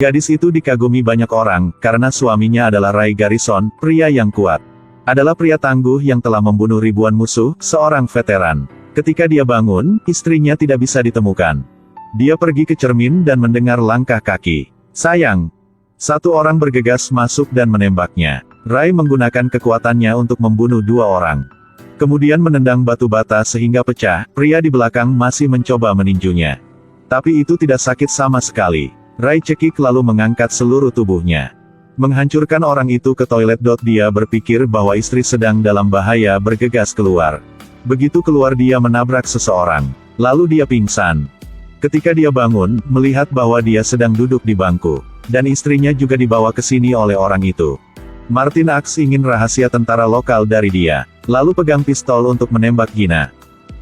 Gadis itu dikagumi banyak orang, karena suaminya adalah Ray Garrison, pria yang kuat. Adalah pria tangguh yang telah membunuh ribuan musuh, seorang veteran. Ketika dia bangun, istrinya tidak bisa ditemukan. Dia pergi ke cermin dan mendengar langkah kaki. Sayang! Satu orang bergegas masuk dan menembaknya. Ray menggunakan kekuatannya untuk membunuh dua orang. Kemudian menendang batu bata sehingga pecah, pria di belakang masih mencoba meninjunya. Tapi itu tidak sakit sama sekali. Ray cekik lalu mengangkat seluruh tubuhnya. Menghancurkan orang itu ke toilet. Dia berpikir bahwa istri sedang dalam bahaya bergegas keluar. Begitu keluar dia menabrak seseorang. Lalu dia pingsan. Ketika dia bangun, melihat bahwa dia sedang duduk di bangku. Dan istrinya juga dibawa ke sini oleh orang itu. Martin Axe ingin rahasia tentara lokal dari dia. Lalu pegang pistol untuk menembak Gina.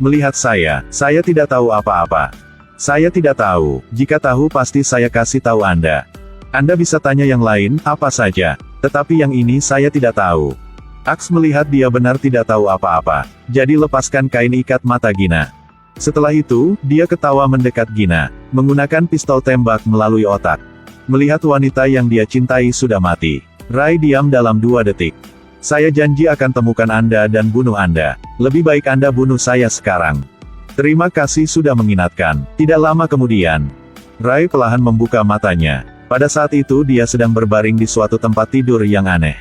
Melihat saya tidak tahu apa-apa. Saya tidak tahu, jika tahu pasti saya kasih tahu Anda. Anda bisa tanya yang lain, apa saja. Tetapi yang ini saya tidak tahu. Axe melihat dia benar tidak tahu apa-apa. Jadi lepaskan kain ikat mata Gina. Setelah itu, dia ketawa mendekat Gina. Menggunakan pistol tembak melalui otak. Melihat wanita yang dia cintai sudah mati. Ray diam dalam 2 detik. Saya janji akan temukan Anda dan bunuh Anda. Lebih baik Anda bunuh saya sekarang. Terima kasih sudah mengingatkan. Tidak lama kemudian, Ray perlahan membuka matanya. Pada saat itu dia sedang berbaring di suatu tempat tidur yang aneh.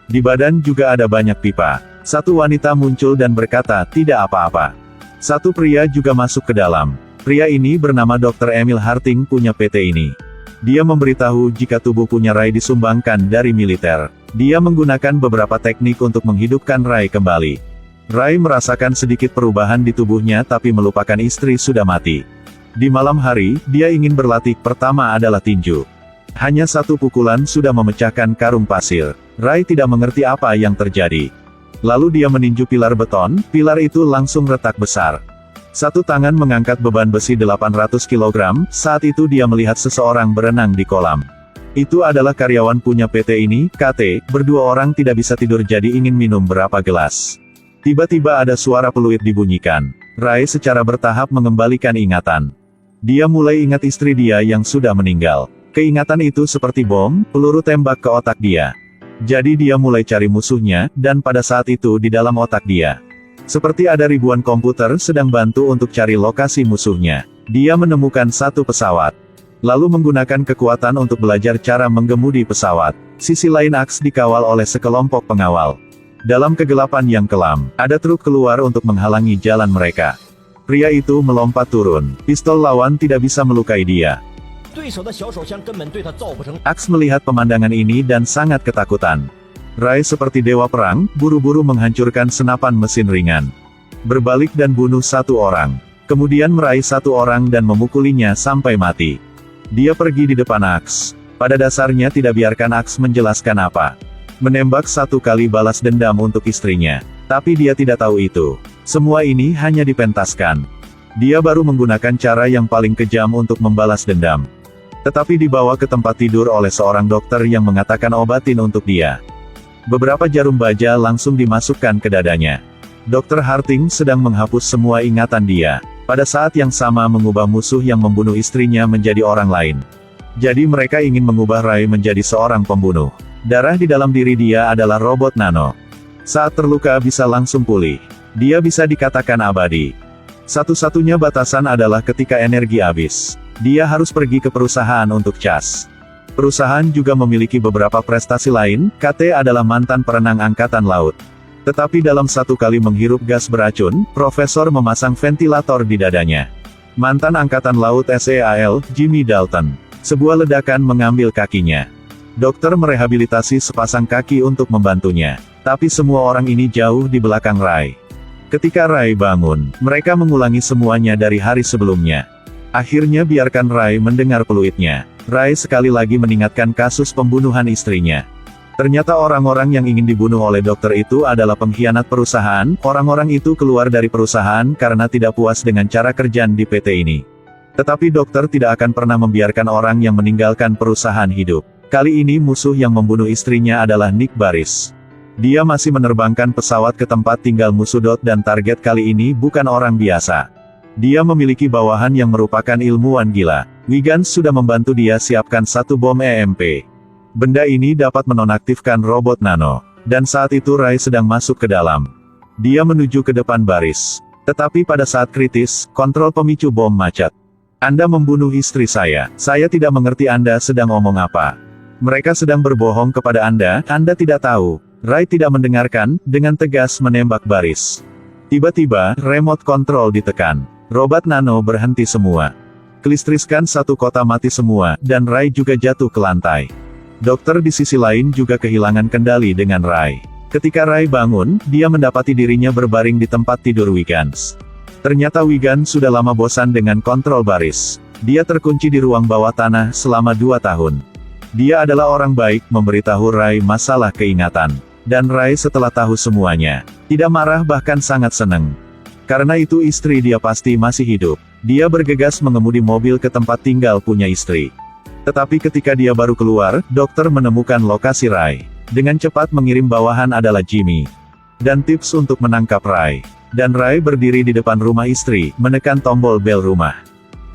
Di badan juga ada banyak pipa. Satu wanita muncul dan berkata, tidak apa-apa. Satu pria juga masuk ke dalam. Pria ini bernama Dr. Emil Harting punya PT ini. Dia memberitahu jika tubuh punya Ray disumbangkan dari militer. Dia menggunakan beberapa teknik untuk menghidupkan Ray kembali. Ray merasakan sedikit perubahan di tubuhnya tapi melupakan istri sudah mati. Di malam hari, dia ingin berlatih. Pertama adalah tinju. Hanya satu pukulan sudah memecahkan karung pasir. Ray tidak mengerti apa yang terjadi. Lalu dia meninju pilar beton, pilar itu langsung retak besar. Satu tangan mengangkat beban besi 800 kg, saat itu dia melihat seseorang berenang di kolam. Itu adalah karyawan punya PT ini, KT, berdua orang tidak bisa tidur jadi ingin minum berapa gelas. Tiba-tiba ada suara peluit dibunyikan. Ray secara bertahap mengembalikan ingatan. Dia mulai ingat istri dia yang sudah meninggal. Keingatan itu seperti bom, peluru tembak ke otak dia. Jadi dia mulai cari musuhnya, dan pada saat itu di dalam otak dia. Seperti ada ribuan komputer sedang bantu untuk cari lokasi musuhnya. Dia menemukan satu pesawat. Lalu menggunakan kekuatan untuk belajar cara menggemudi pesawat. Sisi lain Axe dikawal oleh sekelompok pengawal. Dalam kegelapan yang kelam, ada truk keluar untuk menghalangi jalan mereka. Pria itu melompat turun. Pistol lawan tidak bisa melukai dia. Axe melihat pemandangan ini dan sangat ketakutan. Ray seperti dewa perang, buru-buru menghancurkan senapan mesin ringan. Berbalik dan bunuh satu orang. Kemudian meraih satu orang dan memukulinya sampai mati. Dia pergi di depan Axe. Pada dasarnya tidak biarkan Axe menjelaskan apa. Menembak satu kali balas dendam untuk istrinya. Tapi dia tidak tahu itu. Semua ini hanya dipentaskan. Dia baru menggunakan cara yang paling kejam untuk membalas dendam. Tetapi dibawa ke tempat tidur oleh seorang dokter yang mengatakan obatin untuk dia. Beberapa jarum baja langsung dimasukkan ke dadanya. Dr. Harting sedang menghapus semua ingatan dia. Pada saat yang sama mengubah musuh yang membunuh istrinya menjadi orang lain. Jadi mereka ingin mengubah Ray menjadi seorang pembunuh. Darah di dalam diri dia adalah robot nano. Saat terluka bisa langsung pulih. Dia bisa dikatakan abadi. Satu-satunya batasan adalah ketika energi habis. Dia harus pergi ke perusahaan untuk cas. Perusahaan juga memiliki beberapa prestasi lain. KT adalah mantan perenang angkatan laut. Tetapi dalam satu kali menghirup gas beracun, Profesor memasang ventilator di dadanya. Mantan angkatan laut SEAL, Jimmy Dalton. Sebuah ledakan mengambil kakinya. Dokter merehabilitasi sepasang kaki untuk membantunya. Tapi semua orang ini jauh di belakang Ray. Ketika Ray bangun, mereka mengulangi semuanya dari hari sebelumnya. Akhirnya biarkan Ray mendengar peluitnya. Ray sekali lagi mengingatkan kasus pembunuhan istrinya. Ternyata orang-orang yang ingin dibunuh oleh dokter itu adalah pengkhianat perusahaan. Orang-orang itu keluar dari perusahaan karena tidak puas dengan cara kerja di PT ini. Tetapi dokter tidak akan pernah membiarkan orang yang meninggalkan perusahaan hidup. Kali ini musuh yang membunuh istrinya adalah Nick Baris. Dia masih menerbangkan pesawat ke tempat tinggal musuh dan target kali ini bukan orang biasa. Dia memiliki bawahan yang merupakan ilmuwan gila. Wiggins sudah membantu dia siapkan satu bom EMP. Benda ini dapat menonaktifkan robot nano. Dan saat itu Rai sedang masuk ke dalam. Dia menuju ke depan baris. Tetapi pada saat kritis, kontrol pemicu bom macet. Anda membunuh istri saya tidak mengerti Anda sedang omong apa. Mereka sedang berbohong kepada Anda tidak tahu. Rai tidak mendengarkan, dengan tegas menembak baris. Tiba-tiba, remote control ditekan. Robot nano berhenti semua. Kelistrikan satu kota mati semua, dan Rai juga jatuh ke lantai. Dokter di sisi lain juga kehilangan kendali dengan Rai. Ketika Rai bangun, dia mendapati dirinya berbaring di tempat tidur Wiggins. Ternyata Wiggins sudah lama bosan dengan kontrol baris. Dia terkunci di ruang bawah tanah selama 2 tahun. Dia adalah orang baik, memberitahu Rai masalah keingatan. Dan Rai setelah tahu semuanya, tidak marah bahkan sangat senang. Karena itu istri dia pasti masih hidup. Dia bergegas mengemudi mobil ke tempat tinggal punya istri. Tetapi ketika dia baru keluar, dokter menemukan lokasi Rai. Dengan cepat mengirim bawahan adalah Jimmy. Dan tips untuk menangkap Rai. Dan Rai berdiri di depan rumah istri, menekan tombol bel rumah.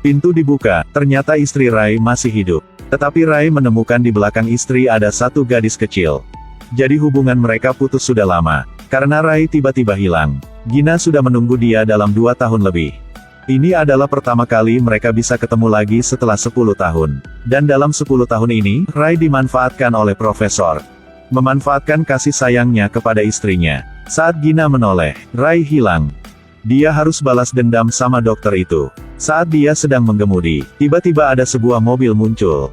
Pintu dibuka, ternyata istri Rai masih hidup. Tetapi Rai menemukan di belakang istri ada satu gadis kecil. Jadi hubungan mereka putus sudah lama. Karena Rai tiba-tiba hilang. Gina sudah menunggu dia dalam 2 tahun lebih. Ini adalah pertama kali mereka bisa ketemu lagi setelah 10 tahun. Dan dalam 10 tahun ini, Rai dimanfaatkan oleh Profesor. Memanfaatkan kasih sayangnya kepada istrinya. Saat Gina menoleh, Rai hilang. Dia harus balas dendam sama dokter itu. Saat dia sedang mengemudi, tiba-tiba ada sebuah mobil muncul.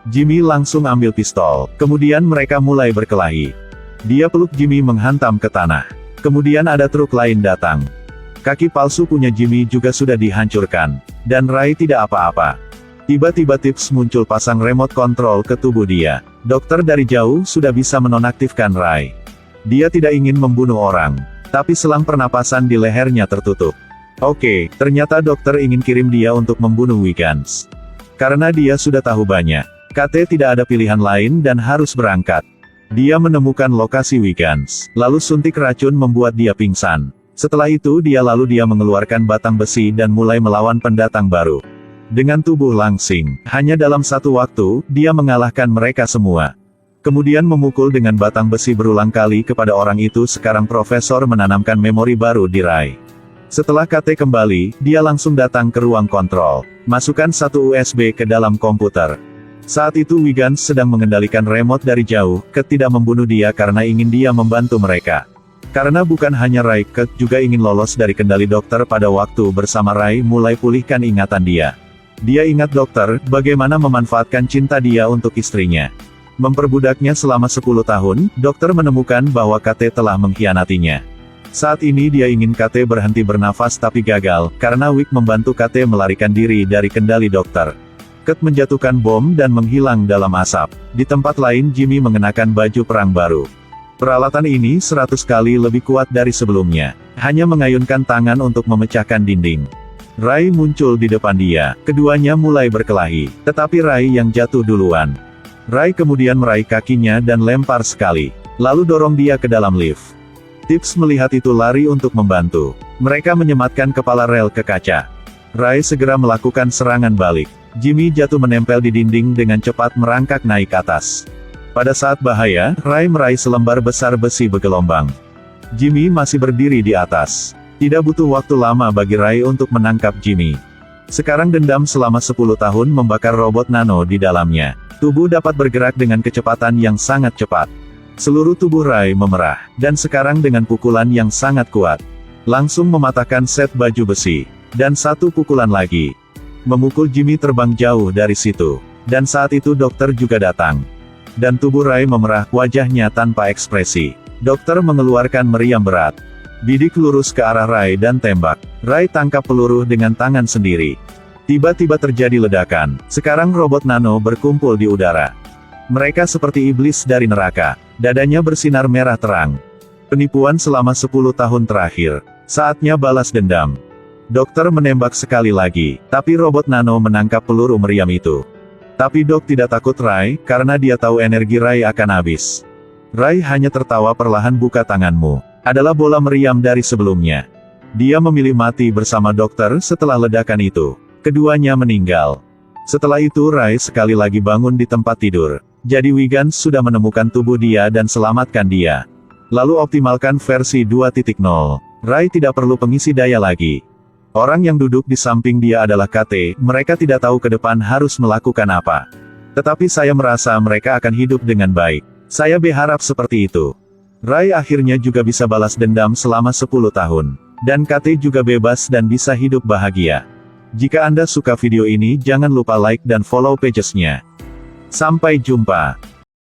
Jimmy langsung ambil pistol, kemudian mereka mulai berkelahi. Dia peluk Jimmy menghantam ke tanah. Kemudian ada truk lain datang. Kaki palsu punya Jimmy juga sudah dihancurkan. Dan Rai tidak apa-apa. Tiba-tiba tips muncul pasang remote control ke tubuh dia. Dokter dari jauh sudah bisa menonaktifkan Rai. Dia tidak ingin membunuh orang. Tapi selang pernapasan di lehernya tertutup. Oke, ternyata dokter ingin kirim dia untuk membunuh Wiggins. Karena dia sudah tahu banyak. KT tidak ada pilihan lain dan harus berangkat. Dia menemukan lokasi Wiggins, lalu suntik racun membuat dia pingsan. Setelah itu dia mengeluarkan batang besi dan mulai melawan pendatang baru. Dengan tubuh langsing, hanya dalam satu waktu, dia mengalahkan mereka semua. Kemudian memukul dengan batang besi berulang kali kepada orang itu. Sekarang Profesor menanamkan memori baru di Rai. Setelah KT kembali, dia langsung datang ke ruang kontrol. Masukkan satu USB ke dalam komputer. Saat itu Wiggins sedang mengendalikan remote dari jauh. Ket tidak membunuh dia karena ingin dia membantu mereka. Karena bukan hanya Rai, Ket juga ingin lolos dari kendali dokter. Pada waktu bersama Rai mulai pulihkan ingatan dia. Dia ingat dokter, bagaimana memanfaatkan cinta dia untuk istrinya. Memperbudaknya selama 10 tahun, dokter menemukan bahwa KT telah mengkhianatinya. Saat ini dia ingin KT berhenti bernafas tapi gagal, karena Wick membantu KT melarikan diri dari kendali dokter. Ket menjatuhkan bom dan menghilang dalam asap. Di tempat lain Jimmy mengenakan baju perang baru. Peralatan ini 100 kali lebih kuat dari sebelumnya. Hanya mengayunkan tangan untuk memecahkan dinding. Rai muncul di depan dia. Keduanya mulai berkelahi. Tetapi Rai yang jatuh duluan. Rai kemudian meraih kakinya dan lempar sekali. Lalu dorong dia ke dalam lift. Tips melihat itu lari untuk membantu. Mereka menyematkan kepala rel ke kaca. Rai segera melakukan serangan balik. Jimmy jatuh menempel di dinding dengan cepat merangkak naik atas. Pada saat bahaya, Rai meraih selembar besar besi bergelombang. Jimmy masih berdiri di atas. Tidak butuh waktu lama bagi Rai untuk menangkap Jimmy. Sekarang dendam selama 10 tahun membakar robot nano di dalamnya. Tubuh dapat bergerak dengan kecepatan yang sangat cepat. Seluruh tubuh Rai memerah, dan sekarang dengan pukulan yang sangat kuat. Langsung mematahkan set baju besi. Dan satu pukulan lagi. Memukul Jimmy terbang jauh dari situ. Dan saat itu dokter juga datang. Dan tubuh Rai memerah, wajahnya tanpa ekspresi. Dokter mengeluarkan meriam berat. Bidik lurus ke arah Rai dan tembak. Rai tangkap peluru dengan tangan sendiri. Tiba-tiba terjadi ledakan. Sekarang robot nano berkumpul di udara. Mereka seperti iblis dari neraka. Dadanya bersinar merah terang. Penipuan selama 10 tahun terakhir. Saatnya balas dendam. Dokter menembak sekali lagi, tapi robot nano menangkap peluru meriam itu. Tapi Dok tidak takut Rai, karena dia tahu energi Rai akan habis. Rai hanya tertawa perlahan. Buka tanganmu. Adalah bola meriam dari sebelumnya. Dia memilih mati bersama dokter setelah ledakan itu. Keduanya meninggal. Setelah itu Rai sekali lagi bangun di tempat tidur. Jadi Wiggins sudah menemukan tubuh dia dan selamatkan dia. Lalu optimalkan versi 2.0. Rai tidak perlu pengisi daya lagi. Orang yang duduk di samping dia adalah KT, mereka tidak tahu ke depan harus melakukan apa. Tetapi saya merasa mereka akan hidup dengan baik. Saya berharap seperti itu. Rai akhirnya juga bisa balas dendam selama 10 tahun. Dan KT juga bebas dan bisa hidup bahagia. Jika Anda suka video ini jangan lupa like dan follow pages-nya. Sampai jumpa.